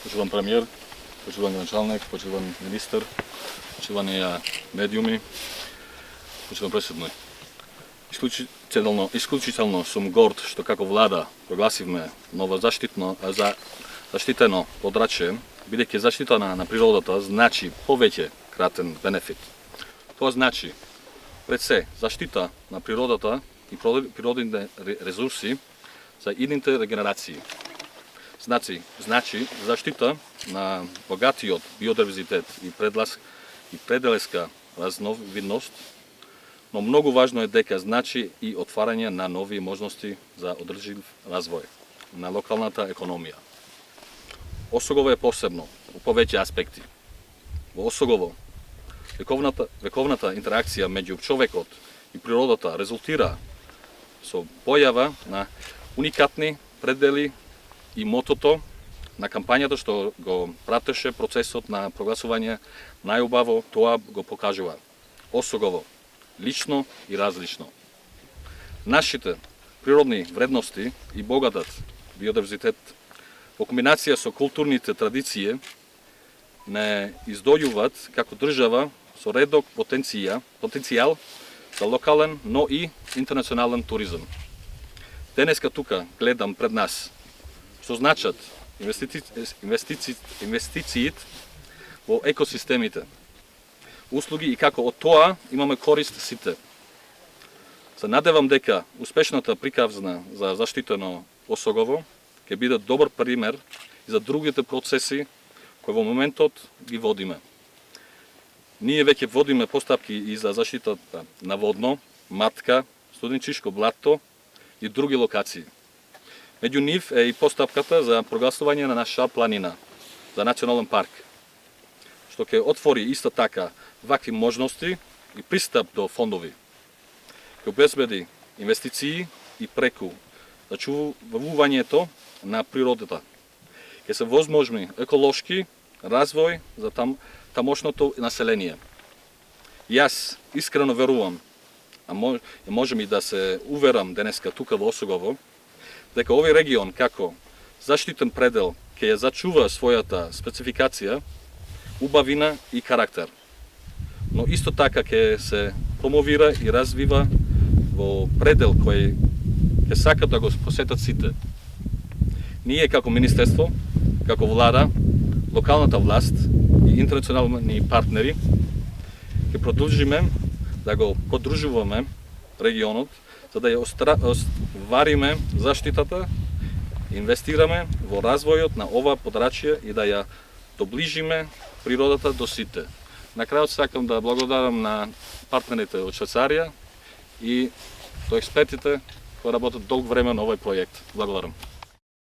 Почувам премиер, почувам началник, почувам министр, почувани медиуми, почувам преседној. Исклучително сум горд што како влада прогласивме ново заштитено подрачје, бидејќи заштита на природата значи повеќе кратен бенефит. Тоа значи пред се заштита на природата и природните ресурси за идните регенерации. Значи заштита на богатиот биодиверзитет и пределеска разновидност, но многу важно е дека значи и отварање на нови можности за одржив развој на локалната економија. Осогово е посебно у повеќе аспекти. Во Осогово вековната интеракција меѓу човекот и природата резултира со појава на уникатни предели и мотото на кампањата што го пратеше процесот на прогласување најубаво тоа го покажува. Осогово лично и различно. Нашите природни вредности и богатат биодиверзитет во комбинација со културните традиции не издојуваат како држава со редок потенцијал за локален, но и интернационален туризам. Денеска тука гледам пред нас што значат инвестициите во екосистемите, услуги и како од тоа имаме корист сите. Се надевам дека успешната приказна за заштитено Осогово ќе биде добар пример и за другите процеси кои во моментот ги водиме. Ние веќе водиме постапки и за заштитата на Водно, Матка, Студенчишко блато и други локации. Меѓу нив е и постапката за прогласување на наша планина за национален парк, што ќе отвори исто така вакви можности и пристап до фондови. Ќе обезбеди инвестиции и преку зачувувањето на природата. Ќе се возможни еколошки развој за тамошното население. Јас искрено верувам, а можем и да се уверам денеска тука во Осогово, дека овој регион како заштитен предел ќе ја зачува својата спецификација, убавина и карактер. Но исто така ќе се промовира и развива во предел кој ќе сака да го посетат сите. Ние како Министерство, како влада, локалната власт и интернационални партнери ќе продолжиме да го поддржуваме регионот за да ја оствариме заштитата, инвестираме во развојот на ова подрачје и да ја доближиме природата до сите. На крајот сакам да благодарам на партнерите од Швајцарија и до експертите кои работат долго време на овој проект. Благодарам.